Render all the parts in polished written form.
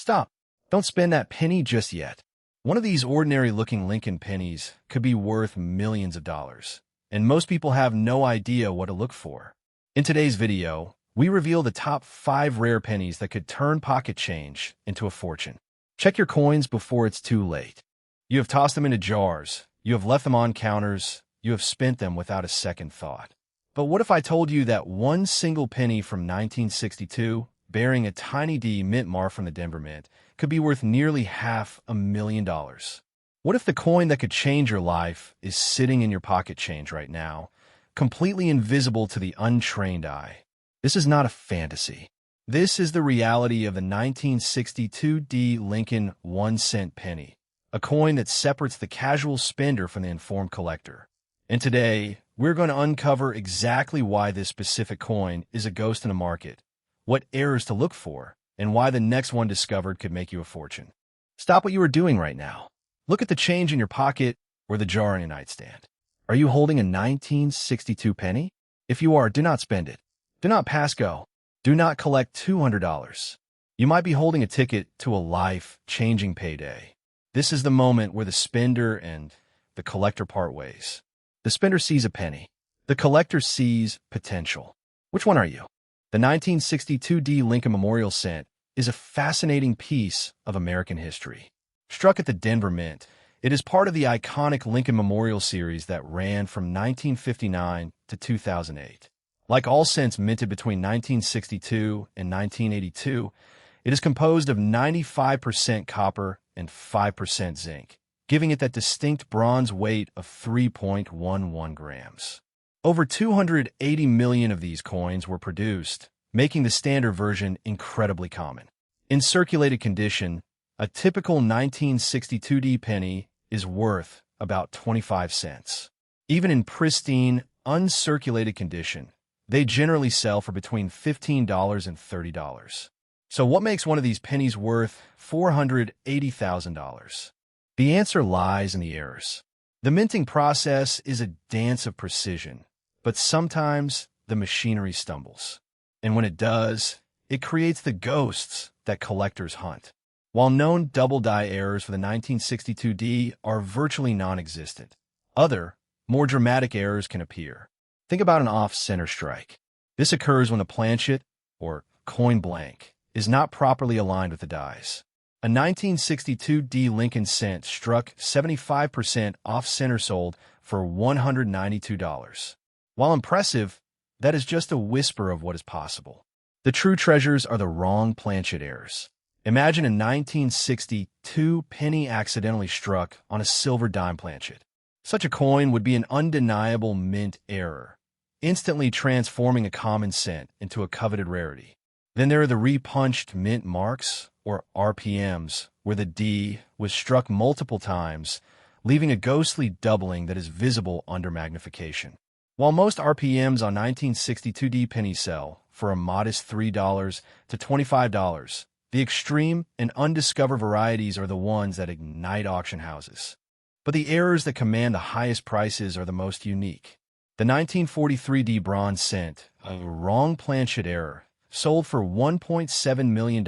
Stop. Don't spend that penny just yet. One of these ordinary-looking Lincoln pennies could be worth millions of dollars, and most people have no idea what to look for. In today's video, we reveal the top 5 rare pennies that could turn pocket change into a fortune. Check your coins before it's too late. You have tossed them into jars, you have left them on counters, you have spent them without a second thought. But what if I told you that one single penny from 1962, bearing a tiny D mint mark from the Denver Mint, could be worth nearly $500,000? What if the coin that could change your life is sitting in your pocket change right now, completely invisible to the untrained eye? This is not a fantasy. This is the reality of the 1962 D Lincoln 1-cent penny, a coin that separates the casual spender from the informed collector. And today, we're going to uncover exactly why this specific coin is a ghost in the market, what errors to look for, and why the next one discovered could make you a fortune. Stop what you are doing right now. Look at the change in your pocket or the jar on your nightstand. Are you holding a 1962 penny? If you are, do not spend it. Do not pass go. Do not collect $200. You might be holding a ticket to a life-changing payday. This is the moment where the spender and the collector part ways. The spender sees a penny. The collector sees potential. Which one are you? The 1962 D Lincoln Memorial Cent is a fascinating piece of American history. Struck at the Denver Mint, it is part of the iconic Lincoln Memorial series that ran from 1959 to 2008. Like all cents minted between 1962 and 1982, it is composed of 95% copper and 5% zinc, giving it that distinct bronze weight of 3.11 grams. Over 280 million of these coins were produced, making the standard version incredibly common. In circulated condition, a typical 1962 D penny is worth about 25 cents. Even in pristine, uncirculated condition, they generally sell for between $15 and $30. So what makes one of these pennies worth $480,000? The answer lies in the errors. The minting process is a dance of precision, but sometimes the machinery stumbles. And when it does, it creates the ghosts that collectors hunt. While known double-die errors for the 1962 D are virtually non-existent, other, more dramatic errors can appear. Think about an off-center strike. This occurs when a planchet, or coin blank, is not properly aligned with the dies. A 1962 D Lincoln Cent struck 75% off-center, sold for $192. While impressive, that is just a whisper of what is possible. The true treasures are the wrong planchet errors. Imagine a 1962 penny accidentally struck on a silver dime planchet. Such a coin would be an undeniable mint error, instantly transforming a common cent into a coveted rarity. Then there are the repunched mint marks, or RPMs, where the D was struck multiple times, leaving a ghostly doubling that is visible under magnification. While most RPMs on 1962 D pennies sell for a modest $3 to $25, the extreme and undiscovered varieties are the ones that ignite auction houses. But the errors that command the highest prices are the most unique. The 1943 D bronze cent, a wrong planchet error, sold for $1.7 million,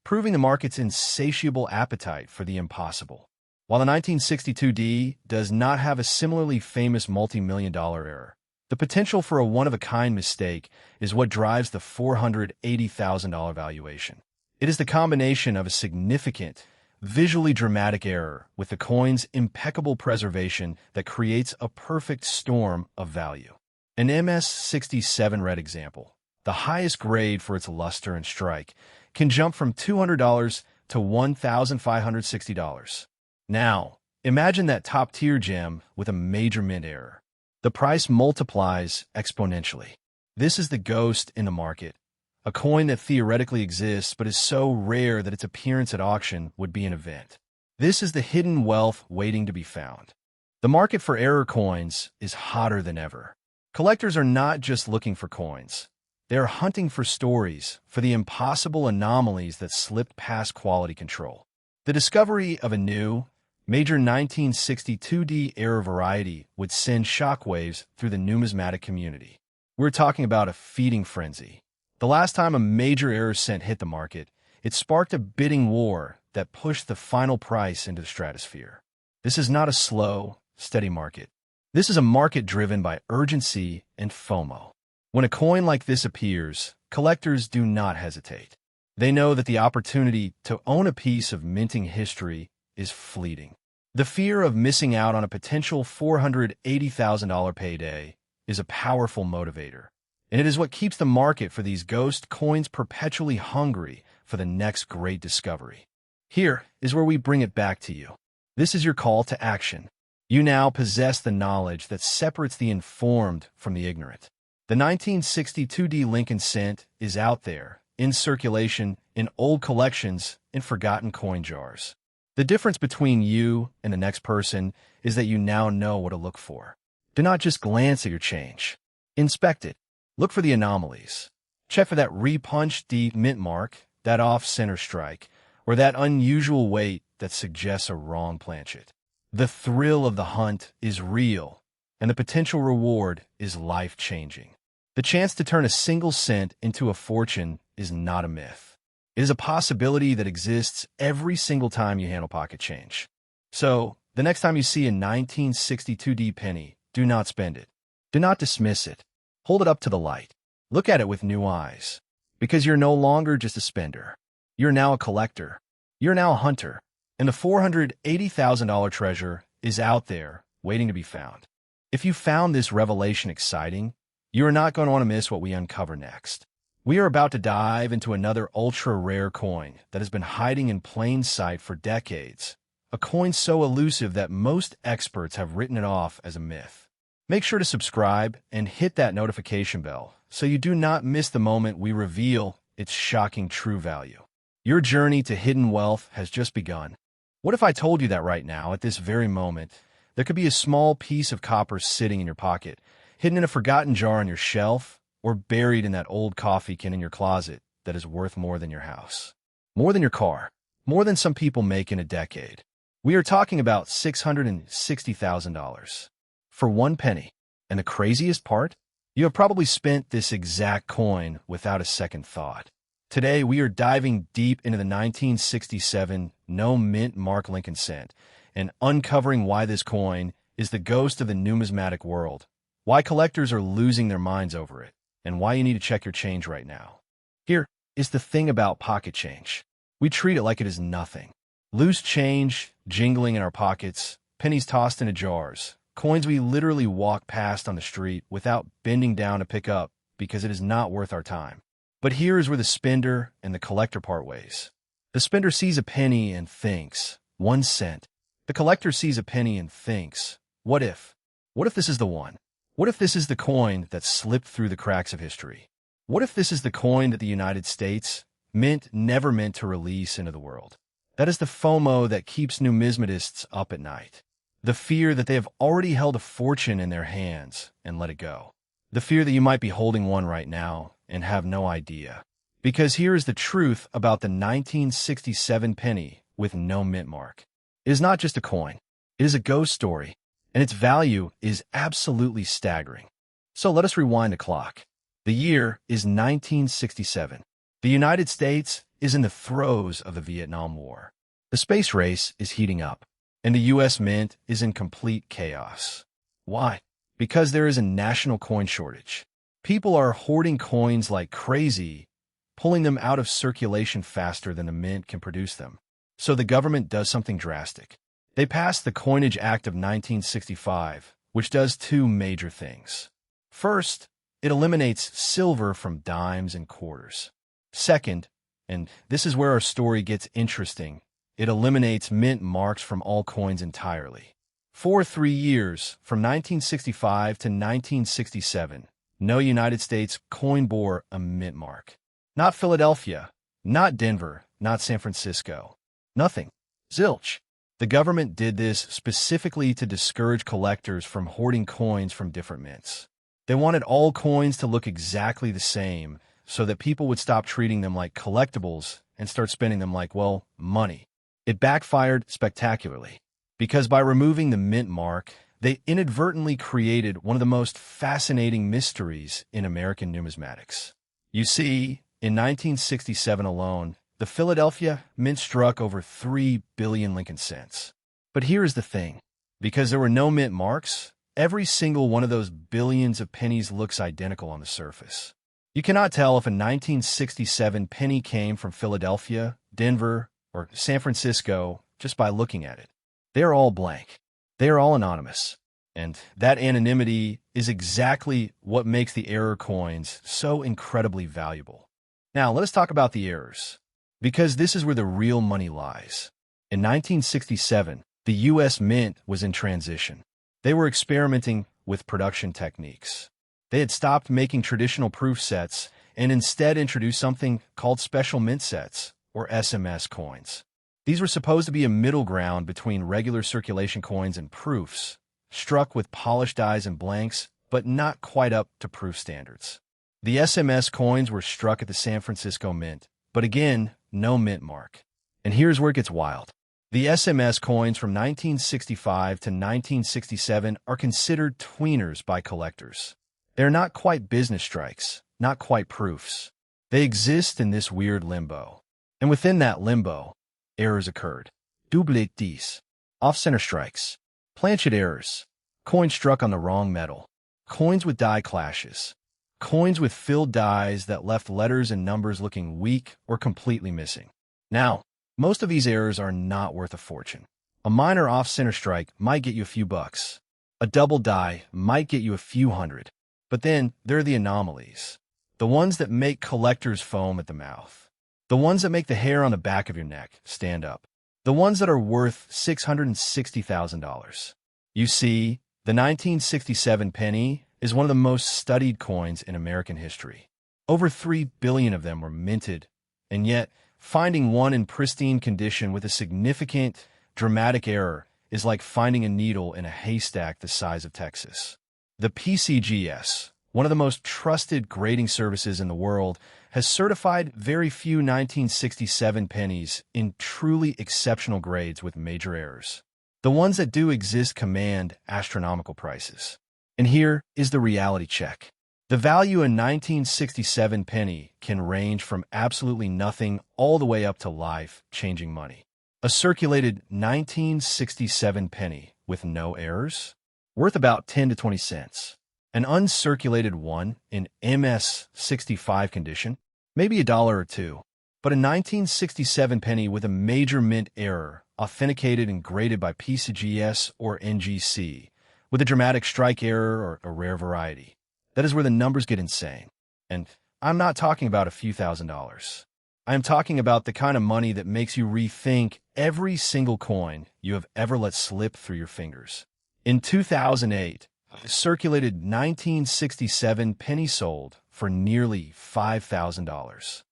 proving the market's insatiable appetite for the impossible. While the 1962 D does not have a similarly famous multi-million-dollar error, the potential for a one-of-a-kind mistake is what drives the $480,000 valuation. It is the combination of a significant, visually dramatic error with the coin's impeccable preservation that creates a perfect storm of value. An MS-67 red example, the highest grade for its luster and strike, can jump from $200 to $1,560. Now, imagine that top-tier gem with a major mint error. The price multiplies exponentially. This is the ghost in the market, a coin that theoretically exists but is so rare that its appearance at auction would be an event. This is the hidden wealth waiting to be found. The market for error coins is hotter than ever. Collectors are not just looking for coins. They are hunting for stories, for the impossible anomalies that slipped past quality control. The discovery of a new, major 1962 D error variety would send shockwaves through the numismatic community. We're talking about a feeding frenzy. The last time a major error cent hit the market, It sparked a bidding war that pushed the final price into the stratosphere. This is not a slow, steady market. This is a market driven by urgency and FOMO. When a coin like this appears, collectors do not hesitate. They know that the opportunity to own a piece of minting history is fleeting. The fear of missing out on a potential $480,000 payday is a powerful motivator, and it is what keeps the market for these ghost coins perpetually hungry for the next great discovery. Here is where we bring it back to you. This is your call to action. You now possess the knowledge that separates the informed from the ignorant. The 1962D Lincoln cent is out there, in circulation, in old collections, in forgotten coin jars. The difference between you and the next person is that you now know what to look for. Do not just glance at your change. Inspect it. Look for the anomalies. Check for that repunched deep mint mark, that off-center strike, or that unusual weight that suggests a wrong planchet. The thrill of the hunt is real, and the potential reward is life-changing. The chance to turn a single cent into a fortune is not a myth. It is a possibility that exists every single time you handle pocket change. So, the next time you see a 1962D penny, do not spend it. Do not dismiss it. Hold it up to the light. Look at it with new eyes. Because you're no longer just a spender. You're now a collector. You're now a hunter. And the $480,000 treasure is out there, waiting to be found. If you found this revelation exciting, you are not going to want to miss what we uncover next. We are about to dive into another ultra-rare coin that has been hiding in plain sight for decades. A coin so elusive that most experts have written it off as a myth. Make sure to subscribe and hit that notification bell so you do not miss the moment we reveal its shocking true value. Your journey to hidden wealth has just begun. What if I told you that right now, at this very moment, there could be a small piece of copper sitting in your pocket, hidden in a forgotten jar on your shelf, or buried in that old coffee can in your closet that is worth more than your house, more than your car, more than some people make in a decade? We are talking about $660,000 for one penny. And the craziest part? You have probably spent this exact coin without a second thought. Today, we are diving deep into the 1967 no mint mark Lincoln cent and uncovering why this coin is the ghost of the numismatic world, why collectors are losing their minds over it, and why you need to check your change right now. Here is the thing about pocket change. We treat it like it is nothing. Loose change, jingling in our pockets, pennies tossed into jars, coins we literally walk past on the street without bending down to pick up because it is not worth our time. But here is where the spender and the collector part ways. The spender sees a penny and thinks, 1 cent. The collector sees a penny and thinks, what if? What if this is the one? What if this is the coin that slipped through the cracks of history? What if this is the coin that the United States Mint never meant to release into the world? That is the FOMO that keeps numismatists up at night. The fear that they have already held a fortune in their hands and let it go. The fear that you might be holding one right now and have no idea. Because here is the truth about the 1967 penny with no mint mark. It is not just a coin. It is a ghost story, and its value is absolutely staggering. So let us rewind the clock. The year is 1967. The United States is in the throes of the Vietnam War. The space race is heating up, and the U.S. Mint is in complete chaos. Why? Because there is a national coin shortage. People are hoarding coins like crazy, pulling them out of circulation faster than the mint can produce them. So the government does something drastic. They passed the Coinage Act of 1965, which does 2 major things. First, it eliminates silver from dimes and quarters. Second, and this is where our story gets interesting, it eliminates mint marks from all coins entirely. For 3 years, from 1965 to 1967, no United States coin bore a mint mark. Not Philadelphia, not Denver, not San Francisco. Nothing. Zilch. The government did this specifically to discourage collectors from hoarding coins from different mints. They wanted all coins to look exactly the same so that people would stop treating them like collectibles and start spending them like, well, money. It backfired spectacularly because by removing the mint mark, they inadvertently created one of the most fascinating mysteries in American numismatics. You see, in 1967 alone, the Philadelphia Mint struck over 3 billion Lincoln cents. But here's the thing. Because there were no mint marks, every single one of those billions of pennies looks identical on the surface. You cannot tell if a 1967 penny came from Philadelphia, Denver, or San Francisco just by looking at it. They are all blank. They are all anonymous. And that anonymity is exactly what makes the error coins so incredibly valuable. Now, let us talk about the errors, because this is where the real money lies. In 1967, the U.S. Mint was in transition. They were experimenting with production techniques. They had stopped making traditional proof sets and instead introduced something called special mint sets, or SMS coins. These were supposed to be a middle ground between regular circulation coins and proofs, struck with polished dies and blanks, but not quite up to proof standards. The SMS coins were struck at the San Francisco Mint, but again, no mint mark. And here's where it gets wild. The SMS coins from 1965 to 1967 are considered tweeners by collectors. They're not quite business strikes, not quite proofs. They exist in this weird limbo. And within that limbo, errors occurred. Varieties, off-center strikes, planchet errors, coins struck on the wrong metal, coins with die clashes, coins with filled dies that left letters and numbers looking weak or completely missing. Now, most of these errors are not worth a fortune. A minor off-center strike might get you a few bucks. A double die might get you a few hundred. But then there are the anomalies. The ones that make collectors foam at the mouth. The ones that make the hair on the back of your neck stand up. The ones that are worth $660,000. You see, the 1967 penny is one of the most studied coins in American history. Over 3 billion of them were minted, and yet finding one in pristine condition with a significant, dramatic error is like finding a needle in a haystack the size of Texas. The PCGS, one of the most trusted grading services in the world, has certified very few 1967 pennies in truly exceptional grades with major errors. The ones that do exist command astronomical prices. And here is the reality check. The value in 1967 penny can range from absolutely nothing all the way up to life-changing money. A circulated 1967 penny with no errors, worth about 10 to 20 cents. An uncirculated one in MS-65 condition, maybe $1 or $2. But a 1967 penny with a major mint error, authenticated and graded by PCGS or NGC, with a dramatic strike error or a rare variety. That is where the numbers get insane. And I'm not talking about a few $1,000s. I am talking about the kind of money that makes you rethink every single coin you have ever let slip through your fingers. In 2008, a circulated 1967 penny sold for nearly $5,000.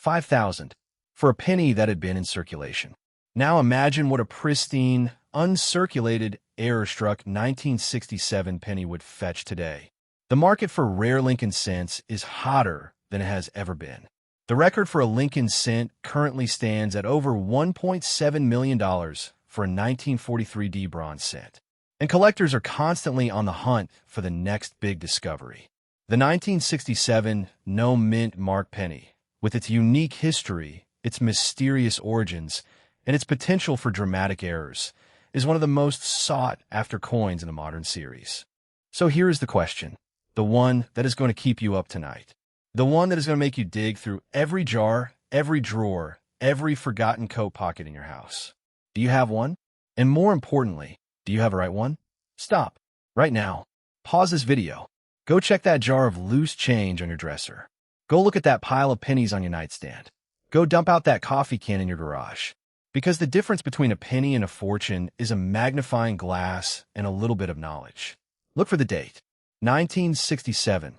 $5,000 for a penny that had been in circulation. Now imagine what a pristine, uncirculated, error-struck 1967 penny would fetch today. The market for rare Lincoln cents is hotter than it has ever been. The record for a Lincoln cent currently stands at over $1.7 million for a 1943 D bronze cent. And collectors are constantly on the hunt for the next big discovery. The 1967 no mint mark penny, with its unique history, its mysterious origins, and its potential for dramatic errors, is one of the most sought-after coins in the modern series. So here is the question, the one that is going to keep you up tonight, the one that is going to make you dig through every jar, every drawer, every forgotten coat pocket in your house. Do you have one? And more importantly, do you have the right one? Stop. Right now. Pause this video. Go check that jar of loose change on your dresser. Go look at that pile of pennies on your nightstand. Go dump out that coffee can in your garage. Because the difference between a penny and a fortune is a magnifying glass and a little bit of knowledge. Look for the date. 1967.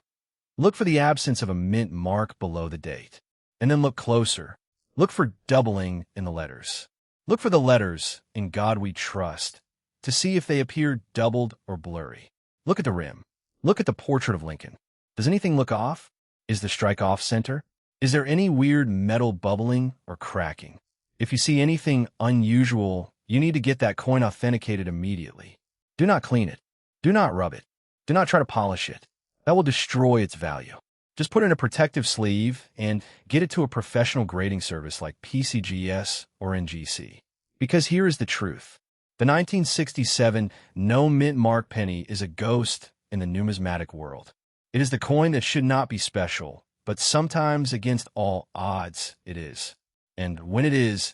Look for the absence of a mint mark below the date. And then look closer. Look for doubling in the letters. Look for the letters, "In God We Trust," to see if they appear doubled or blurry. Look at the rim. Look at the portrait of Lincoln. Does anything look off? Is the strike off center? Is there any weird metal bubbling or cracking? If you see anything unusual, you need to get that coin authenticated immediately. Do not clean it. Do not rub it. Do not try to polish it. That will destroy its value. Just put in a protective sleeve and get it to a professional grading service like PCGS or NGC. Because here is the truth. The 1967 no mint mark penny is a ghost in the numismatic world. It is the coin that should not be special, but sometimes against all odds it is. And when it is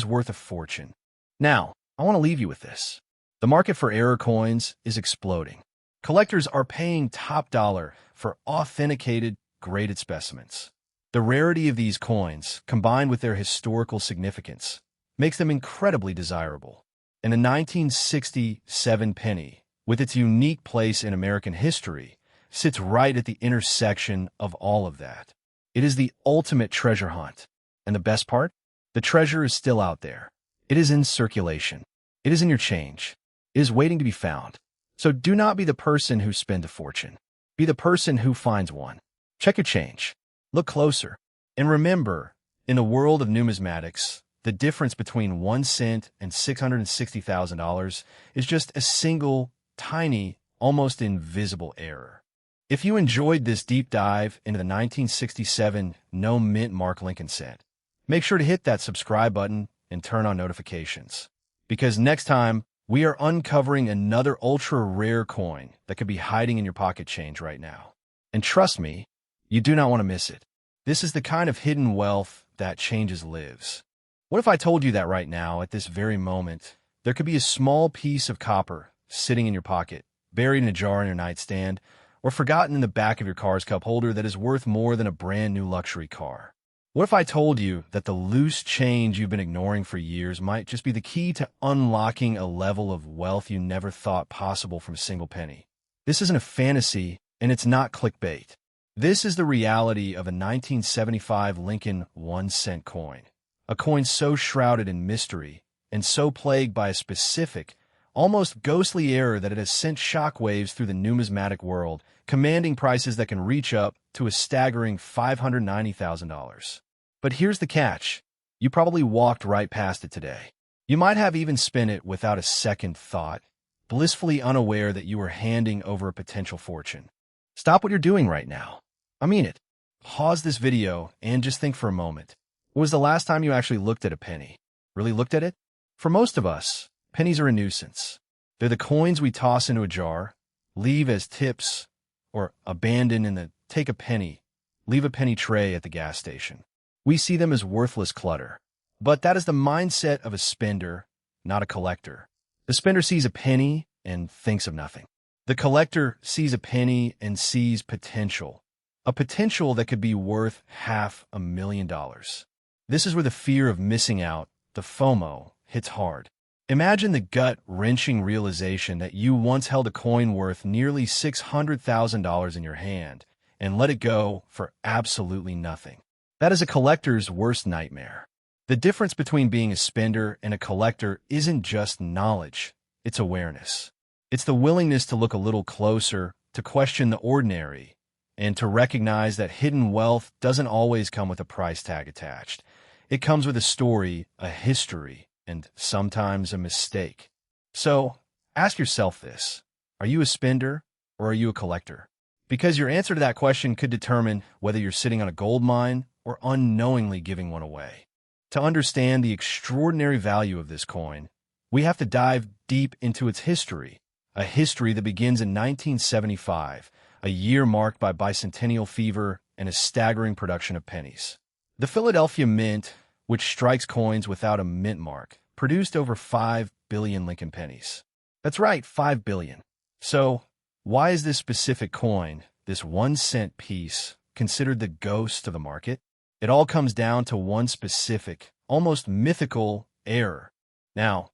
worth a fortune. Now, I want to leave you with this. The market for error coins is exploding. Collectors are paying top dollar for authenticated, graded specimens. The rarity of these coins, combined with their historical significance, makes them incredibly desirable. And the 1967 penny, with its unique place in American history, sits right at the intersection of all of that. It is the ultimate treasure hunt. And the best part? The treasure is still out there. It is in circulation. It is in your change. It is waiting to be found. So do not be the person who spends a fortune. Be the person who finds one. Check your change. Look closer. And remember, in the world of numismatics, the difference between 1 cent and $660,000 is just a single, tiny, almost invisible error. If you enjoyed this deep dive into the 1967 no mint mark Lincoln cent, make sure to hit that subscribe button and turn on notifications. Because next time, we are uncovering another ultra-rare coin that could be hiding in your pocket change right now. And trust me, you do not want to miss it. This is the kind of hidden wealth that changes lives. What if I told you that right now, at this very moment, there could be a small piece of copper sitting in your pocket, buried in a jar in your nightstand, or forgotten in the back of your car's cup holder that is worth more than a brand new luxury car? What if I told you that the loose change you've been ignoring for years might just be the key to unlocking a level of wealth you never thought possible from a single penny? This isn't a fantasy, and it's not clickbait. This is the reality of a 1975 Lincoln 1 cent coin, a coin so shrouded in mystery and so plagued by a specific, almost ghostly error that it has sent shockwaves through the numismatic world, commanding prices that can reach up to a staggering $590,000. But here's the catch. You probably walked right past it today. You might have even spent it without a second thought, blissfully unaware that you were handing over a potential fortune. Stop what you're doing right now. I mean it. Pause this video and just think for a moment. When was the last time you actually looked at a penny? Really looked at it? For most of us, pennies are a nuisance. They're the coins we toss into a jar, leave as tips, or abandon in the take a penny, leave a penny tray at the gas station. We see them as worthless clutter. But that is the mindset of a spender, not a collector. The spender sees a penny and thinks of nothing. The collector sees a penny and sees potential. A potential that could be worth $500,000. This is where the fear of missing out, the FOMO, hits hard. Imagine the gut-wrenching realization that you once held a coin worth nearly $600,000 in your hand and let it go for absolutely nothing. That is a collector's worst nightmare. The difference between being a spender and a collector isn't just knowledge, it's awareness. It's the willingness to look a little closer, to question the ordinary, and to recognize that hidden wealth doesn't always come with a price tag attached. It comes with a story, a history, and sometimes a mistake. So, ask yourself this. Are you a spender or are you a collector? Because your answer to that question could determine whether you're sitting on a gold mine or unknowingly giving one away. To understand the extraordinary value of this coin, we have to dive deep into its history, a history that begins in 1975, a year marked by bicentennial fever and a staggering production of pennies. The Philadelphia Mint, which strikes coins without a mint mark, produced over 5 billion Lincoln pennies. That's right, 5 billion. So, why is this specific coin, this 1 cent piece, considered the ghost of the market? It all comes down to one specific, almost mythical error. Now,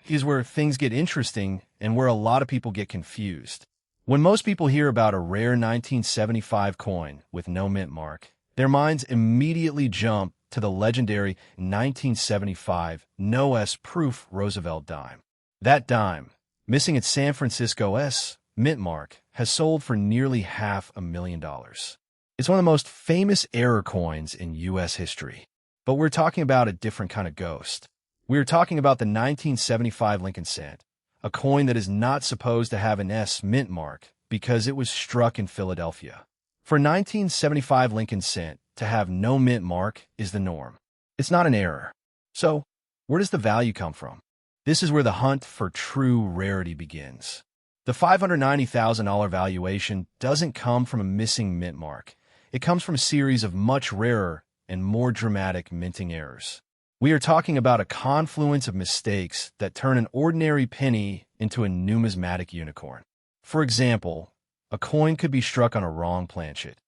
here's where things get interesting and where a lot of people get confused. When most people hear about a rare 1975 coin with no mint mark, their minds immediately jump to the legendary 1975 No S proof Roosevelt dime. That dime, missing its San Francisco S mint mark, has sold for nearly $500,000. It's one of the most famous error coins in U.S. history. But we're talking about a different kind of ghost. We're talking about the 1975 Lincoln cent, a coin that is not supposed to have an S mint mark because it was struck in Philadelphia. For 1975 Lincoln cent to have no mint mark is the norm. It's not an error. So, where does the value come from? This is where the hunt for true rarity begins. The $590,000 valuation doesn't come from a missing mint mark. It comes from a series of much rarer and more dramatic minting errors. We are talking about a confluence of mistakes that turn an ordinary penny into a numismatic unicorn. For example, a coin could be struck on a wrong planchet,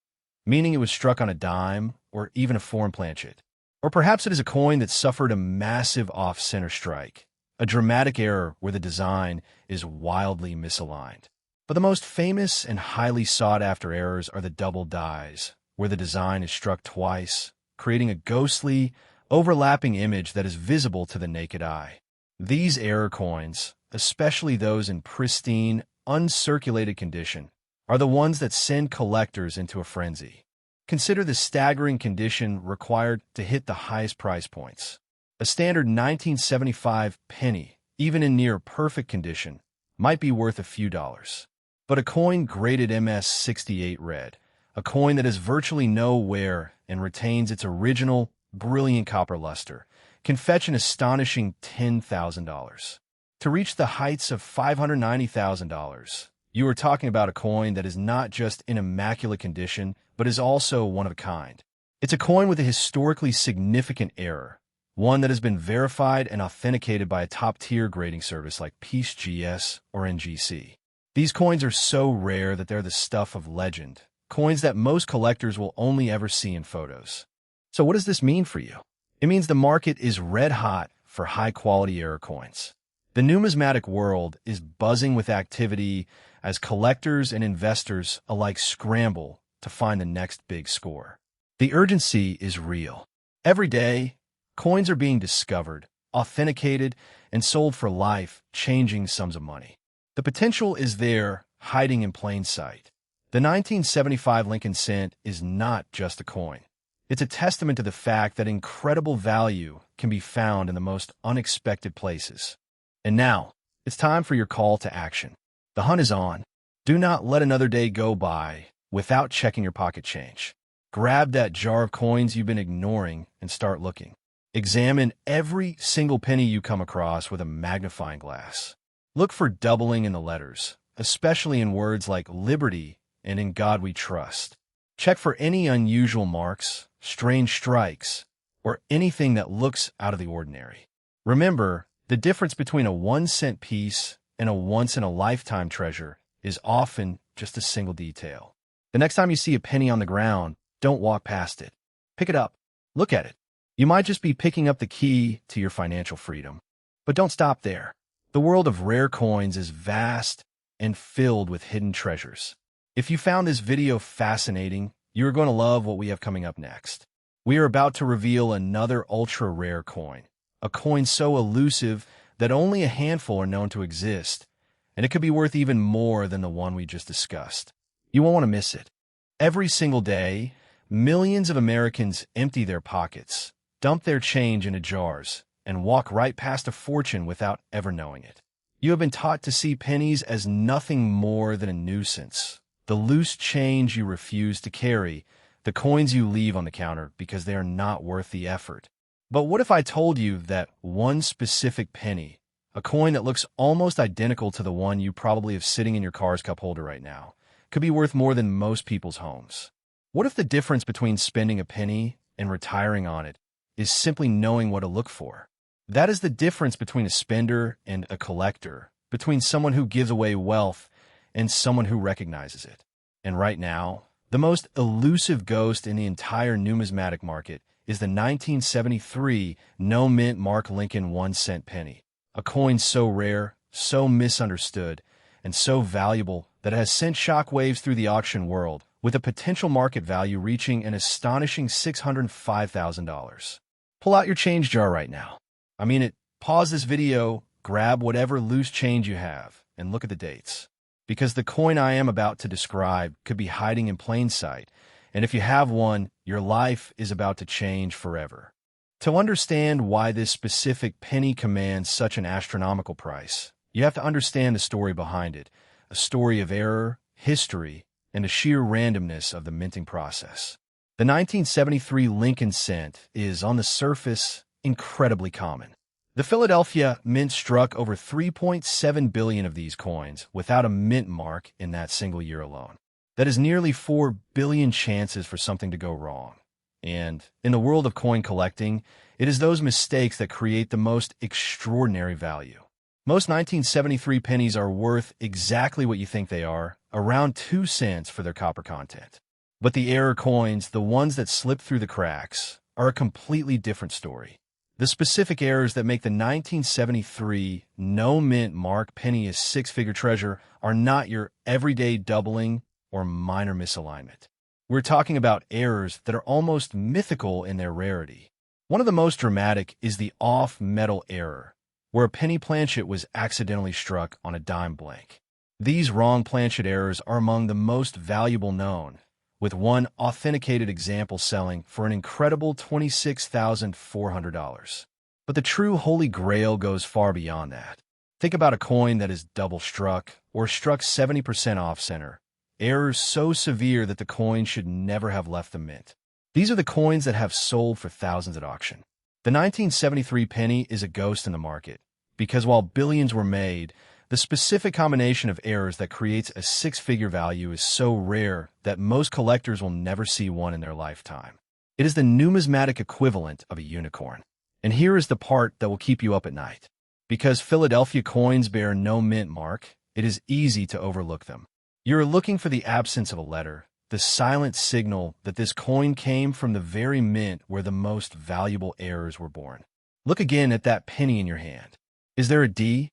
meaning it was struck on a dime or even a foreign planchet. Or perhaps it is a coin that suffered a massive off-center strike, a dramatic error where the design is wildly misaligned. But the most famous and highly sought-after errors are the double dies, where the design is struck twice, creating a ghostly, overlapping image that is visible to the naked eye. These error coins, especially those in pristine, uncirculated condition, are the ones that send collectors into a frenzy. Consider the staggering condition required to hit the highest price points. A standard 1975 penny, even in near-perfect condition, might be worth a few dollars. But a coin graded MS-68 red, a coin that has virtually no wear and retains its original, brilliant copper luster, can fetch an astonishing $10,000. To reach the heights of $590,000, you are talking about a coin that is not just in immaculate condition, but is also one of a kind. It's a coin with a historically significant error, one that has been verified and authenticated by a top-tier grading service like PeaceGS or NGC. These coins are so rare that they're the stuff of legend, coins that most collectors will only ever see in photos. So what does this mean for you? It means the market is red-hot for high-quality error coins. The numismatic world is buzzing with activity as collectors and investors alike scramble to find the next big score. The urgency is real. Every day, coins are being discovered, authenticated, and sold for life-changing sums of money. The potential is there, hiding in plain sight. The 1975 Lincoln cent is not just a coin. It's a testament to the fact that incredible value can be found in the most unexpected places. And now, it's time for your call to action. The hunt is on. Do not let another day go by without checking your pocket change. Grab that jar of coins you've been ignoring and start looking. Examine every single penny you come across with a magnifying glass. Look for doubling in the letters, especially in words like liberty and in God we trust. Check for any unusual marks, strange strikes, or anything that looks out of the ordinary. Remember, the difference between a 1-cent piece and a once-in-a-lifetime treasure is often just a single detail. The next time you see a penny on the ground, don't walk past it. Pick it up. Look at it. You might just be picking up the key to your financial freedom. But don't stop there. The world of rare coins is vast and filled with hidden treasures. If you found this video fascinating, you're going to love what we have coming up next. We are about to reveal another ultra-rare coin, a coin so elusive that only a handful are known to exist, and it could be worth even more than the one we just discussed. You won't want to miss it. Every single day, millions of Americans empty their pockets, dump their change into jars, and walk right past a fortune without ever knowing it. You have been taught to see pennies as nothing more than a nuisance, the loose change you refuse to carry, the coins you leave on the counter because they are not worth the effort. But what if I told you that one specific penny, a coin that looks almost identical to the one you probably have sitting in your car's cup holder right now, could be worth more than most people's homes? What if the difference between spending a penny and retiring on it is simply knowing what to look for? That is the difference between a spender and a collector, between someone who gives away wealth and someone who recognizes it. And right now, the most elusive ghost in the entire numismatic market is the 1973 no-mint Mark Lincoln 1-cent penny, a coin so rare, so misunderstood, and so valuable that it has sent shockwaves through the auction world, with a potential market value reaching an astonishing $605,000. Pull out your change jar right now. Pause this video, grab whatever loose change you have, and look at the dates. Because the coin I am about to describe could be hiding in plain sight, and if you have one, your life is about to change forever. To understand why this specific penny commands such an astronomical price, you have to understand the story behind it, a story of error, history, and the sheer randomness of the minting process. The 1973 Lincoln cent is, on the surface, incredibly common. The Philadelphia Mint struck over 3.7 billion of these coins without a mint mark in that single year alone. That is nearly 4 billion chances for something to go wrong. And in the world of coin collecting, it is those mistakes that create the most extraordinary value. Most 1973 pennies are worth exactly what you think they are, around 2 cents for their copper content. But the error coins, the ones that slip through the cracks, are a completely different story. The specific errors that make the 1973 no mint mark penny a six-figure treasure are not your everyday doubling or minor misalignment. We're talking about errors that are almost mythical in their rarity. One of the most dramatic is the off-metal error, where a penny planchet was accidentally struck on a dime blank. These wrong planchet errors are among the most valuable known, with one authenticated example selling for an incredible $26,400. But the true holy grail goes far beyond that. Think about a coin that is double struck or struck 70% off-center, errors so severe that the coin should never have left the mint. These are the coins that have sold for thousands at auction. The 1973 penny is a ghost in the market, because while billions were made, the specific combination of errors that creates a six-figure value is so rare that most collectors will never see one in their lifetime. It is the numismatic equivalent of a unicorn. And here is the part that will keep you up at night. Because Philadelphia coins bear no mint mark, it is easy to overlook them. You're looking for the absence of a letter, the silent signal that this coin came from the very mint where the most valuable errors were born. Look again at that penny in your hand. Is there a D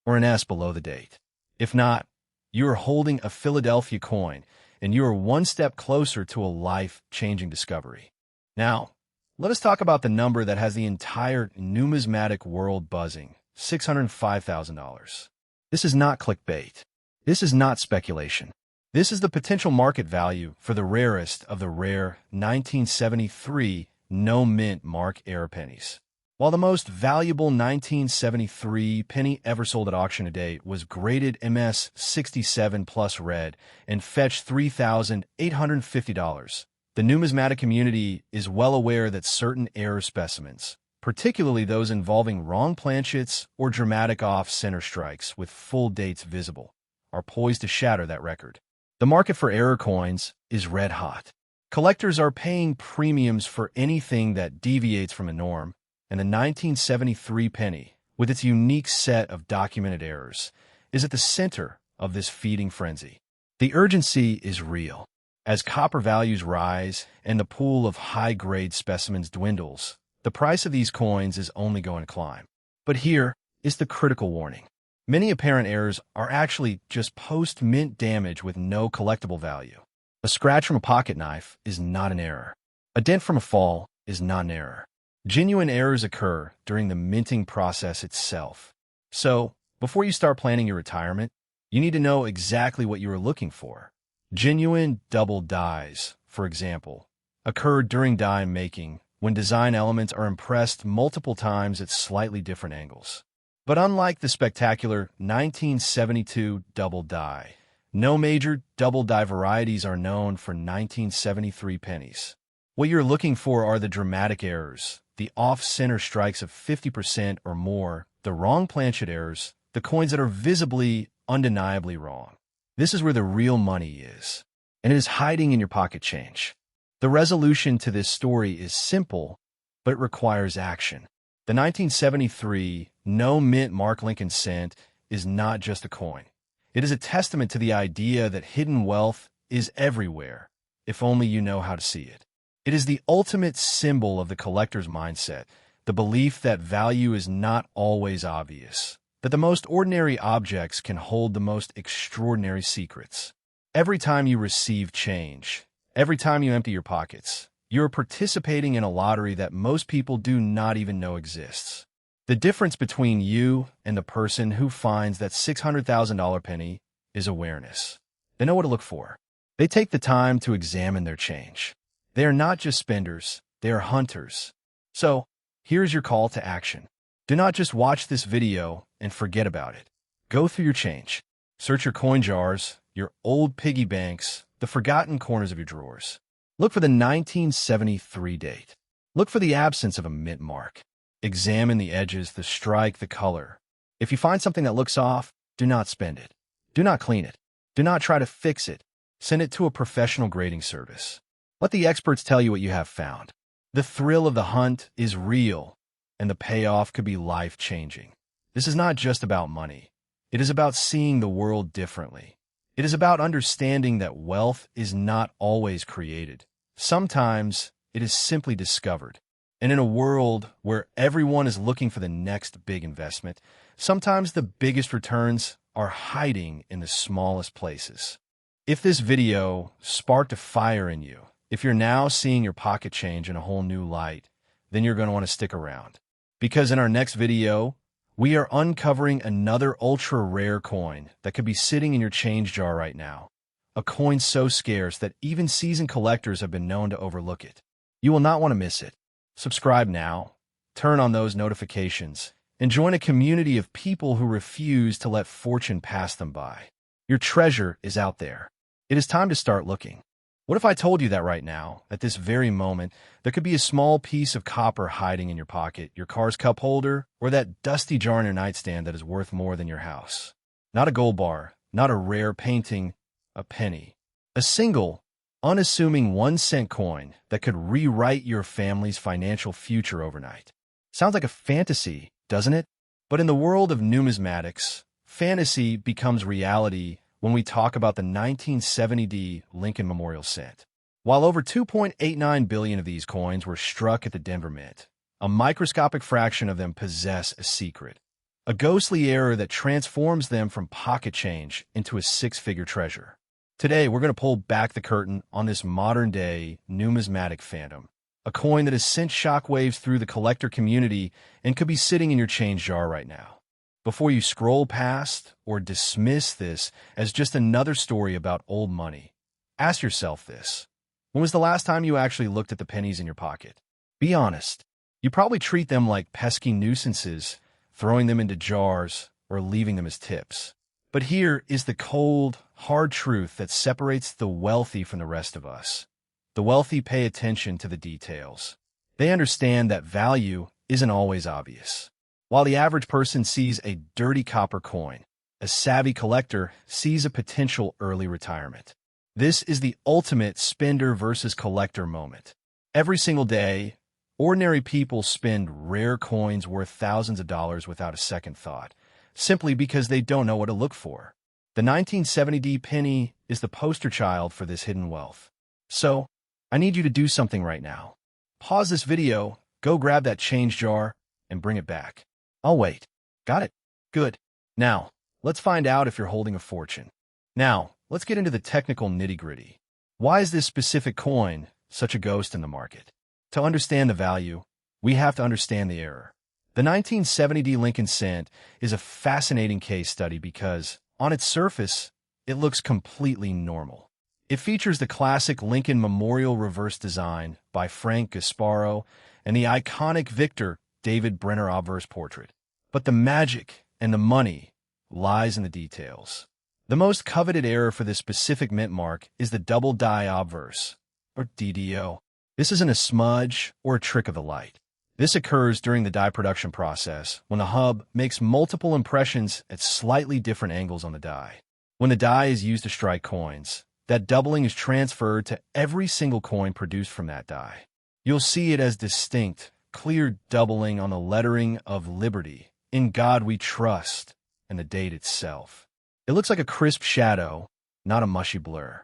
or an S below the date? If not, you are holding a Philadelphia coin, and you are one step closer to a life-changing discovery. Now, let us talk about the number that has the entire numismatic world buzzing, $605,000. This is not clickbait. This is not speculation. This is the potential market value for the rarest of the rare 1973 no mint mark error pennies. While the most valuable 1973 penny ever sold at auction today was graded MS 67 plus red and fetched $3,850, the numismatic community is well aware that certain error specimens, particularly those involving wrong planchets or dramatic off-center strikes with full dates visible, are poised to shatter that record. The market for error coins is red hot. Collectors are paying premiums for anything that deviates from a norm, and the 1973 penny, with its unique set of documented errors, is at the center of this feeding frenzy. The urgency is real. As copper values rise and the pool of high-grade specimens dwindles, the price of these coins is only going to climb. But here is the critical warning. Many apparent errors are actually just post-mint damage with no collectible value. A scratch from a pocket knife is not an error. A dent from a fall is not an error. Genuine errors occur during the minting process itself. So, before you start planning your retirement, you need to know exactly what you are looking for. Genuine double dies, for example, occur during die making when design elements are impressed multiple times at slightly different angles. But unlike the spectacular 1972 double die, no major double die varieties are known for 1973 pennies. What you're looking for are the dramatic errors, the off-center strikes of 50% or more, the wrong planchet errors, the coins that are visibly, undeniably wrong. This is where the real money is, and it is hiding in your pocket change. The resolution to this story is simple, but it requires action. The 1973 no mint mark Lincoln cent is not just a coin. It is a testament to the idea that hidden wealth is everywhere, if only you know how to see it. It is the ultimate symbol of the collector's mindset, the belief that value is not always obvious, that the most ordinary objects can hold the most extraordinary secrets. Every time you receive change, every time you empty your pockets, you are participating in a lottery that most people do not even know exists. The difference between you and the person who finds that $600,000 penny is awareness. They know what to look for. They take the time to examine their change. They are not just spenders, they are hunters. So, here's your call to action. Do not just watch this video and forget about it. Go through your change. Search your coin jars, your old piggy banks, the forgotten corners of your drawers. Look for the 1973 date. Look for the absence of a mint mark. Examine the edges, the strike, the color. If you find something that looks off, do not spend it. Do not clean it. Do not try to fix it. Send it to a professional grading service. Let the experts tell you what you have found. The thrill of the hunt is real, and the payoff could be life-changing. This is not just about money. It is about seeing the world differently. It is about understanding that wealth is not always created. Sometimes it is simply discovered. And in a world where everyone is looking for the next big investment, sometimes the biggest returns are hiding in the smallest places. If this video sparked a fire in you, if you're now seeing your pocket change in a whole new light, then you're going to want to stick around. Because in our next video, we are uncovering another ultra-rare coin that could be sitting in your change jar right now. A coin so scarce that even seasoned collectors have been known to overlook it. You will not want to miss it. Subscribe now, turn on those notifications, and join a community of people who refuse to let fortune pass them by. Your treasure is out there. It is time to start looking. What if I told you that right now, at this very moment, there could be a small piece of copper hiding in your pocket, your car's cup holder, or that dusty jar in your nightstand that is worth more than your house? Not a gold bar, not a rare painting, a penny. A single, unassuming 1-cent coin that could rewrite your family's financial future overnight. Sounds like a fantasy, doesn't it? But in the world of numismatics, fantasy becomes reality when we talk about the 1970 Lincoln Memorial Cent. While over 2.89 billion of these coins were struck at the Denver Mint, a microscopic fraction of them possess a secret, a ghostly error that transforms them from pocket change into a six-figure treasure. Today, we're going to pull back the curtain on this modern-day numismatic phantom, a coin that has sent shockwaves through the collector community and could be sitting in your change jar right now. Before you scroll past or dismiss this as just another story about old money, ask yourself this. When was the last time you actually looked at the pennies in your pocket? Be honest. You probably treat them like pesky nuisances, throwing them into jars or leaving them as tips. But here is the cold, hard truth that separates the wealthy from the rest of us. The wealthy pay attention to the details. They understand that value isn't always obvious. While the average person sees a dirty copper coin, a savvy collector sees a potential early retirement. This is the ultimate spender versus collector moment. Every single day, ordinary people spend rare coins worth thousands of dollars without a second thought, simply because they don't know what to look for. The 1970 penny is the poster child for this hidden wealth. So, I need you to do something right now. Pause this video, go grab that change jar, and bring it back. I'll wait. Got it? Good. Now, let's find out if you're holding a fortune. Now, let's get into the technical nitty-gritty. Why is this specific coin such a ghost in the market? To understand the value, we have to understand the error. The 1970 Lincoln Cent is a fascinating case study because, on its surface, it looks completely normal. It features the classic Lincoln Memorial reverse design by Frank Gasparo and the iconic Victor David Brenner obverse portrait. But the magic and the money lies in the details. The most coveted error for this specific mint mark is the double die obverse, or DDO. This isn't a smudge or a trick of the light. This occurs during the die production process when the hub makes multiple impressions at slightly different angles on the die. When the die is used to strike coins, that doubling is transferred to every single coin produced from that die. You'll see it as distinct, clear doubling on the lettering of Liberty, In God We Trust, and the date itself. It looks like a crisp shadow, not a mushy blur.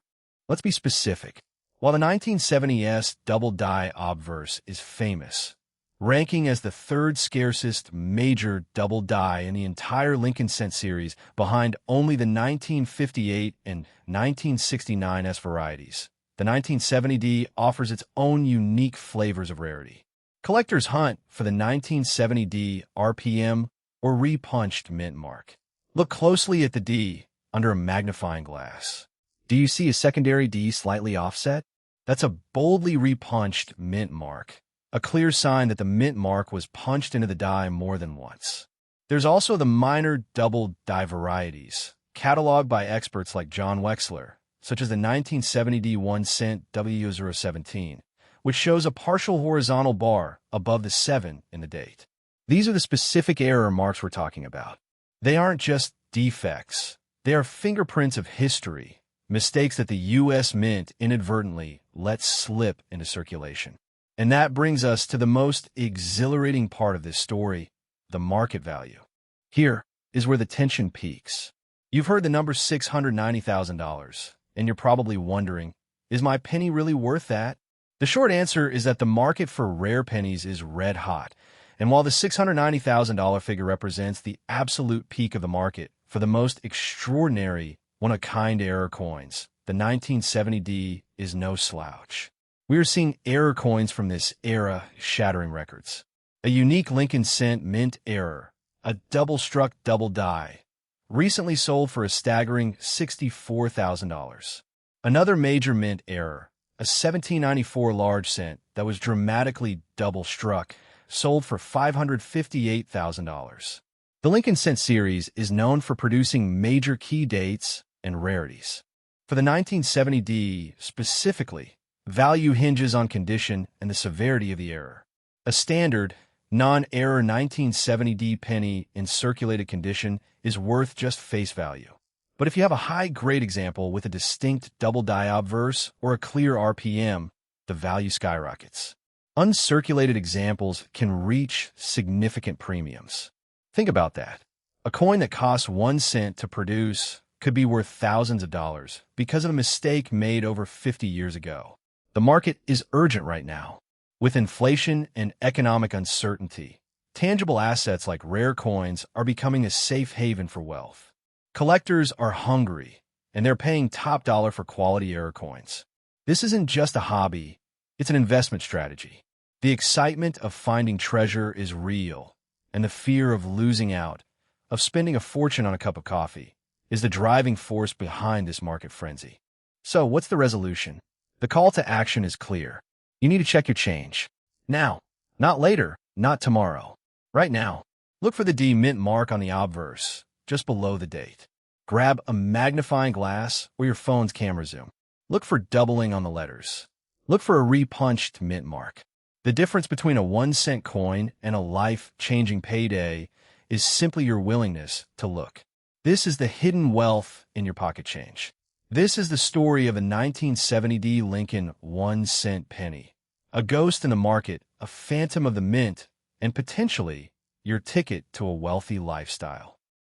Let's be specific. While the 1970s double die obverse is famous, ranking as the third scarcest major double die in the entire Lincoln Cent series behind only the 1958 and 1969 S varieties, the 1970D offers its own unique flavors of rarity. Collectors hunt for the 1970D RPM or repunched mint mark. Look closely at the D under a magnifying glass. Do you see a secondary D slightly offset? That's a boldly repunched mint mark, a clear sign that the mint mark was punched into the die more than once. There's also the minor double die varieties, cataloged by experts like John Wexler, such as the 1970D 1 cent W017, which shows a partial horizontal bar above the 7 in the date. These are the specific error marks we're talking about. They aren't just defects. They are fingerprints of history, mistakes that the U.S. Mint inadvertently let slip into circulation. And that brings us to the most exhilarating part of this story, the market value. Here is where the tension peaks. You've heard the number $690,000, and you're probably wondering, is my penny really worth that? The short answer is that the market for rare pennies is red hot, and while the $690,000 figure represents the absolute peak of the market for the most extraordinary, one-of-kind error coins, the 1970D is no slouch. We are seeing error coins from this era shattering records. A unique Lincoln cent mint error, a double-struck double die, recently sold for a staggering $64,000. Another major mint error, a 1794 large cent that was dramatically double-struck, sold for $558,000. The Lincoln Cent series is known for producing major key dates and rarities. For the 1970D specifically, value hinges on condition and the severity of the error. A standard, non-error 1970D penny in circulated condition is worth just face value. But if you have a high-grade example with a distinct double die obverse or a clear RPM, the value skyrockets. Uncirculated examples can reach significant premiums. Think about that. A coin that costs 1 cent to produce could be worth thousands of dollars because of a mistake made over 50 years ago. The market is urgent right now. With inflation and economic uncertainty, tangible assets like rare coins are becoming a safe haven for wealth. Collectors are hungry, and they're paying top dollar for quality error coins. This isn't just a hobby, it's an investment strategy. The excitement of finding treasure is real, and the fear of losing out, of spending a fortune on a cup of coffee, is the driving force behind this market frenzy. So, what's the resolution? The call to action is clear. You need to check your change. Now. Not later, not tomorrow. Right now. Look for the D mint mark on the obverse, just below the date. Grab a magnifying glass or your phone's camera zoom. Look for doubling on the letters. Look for a repunched mint mark. The difference between a 1 cent coin and a life-changing payday is simply your willingness to look. This is the hidden wealth in your pocket change. This is the story of a 1970D Lincoln 1 cent penny. A ghost in the market, a phantom of the mint, and potentially your ticket to a wealthy lifestyle.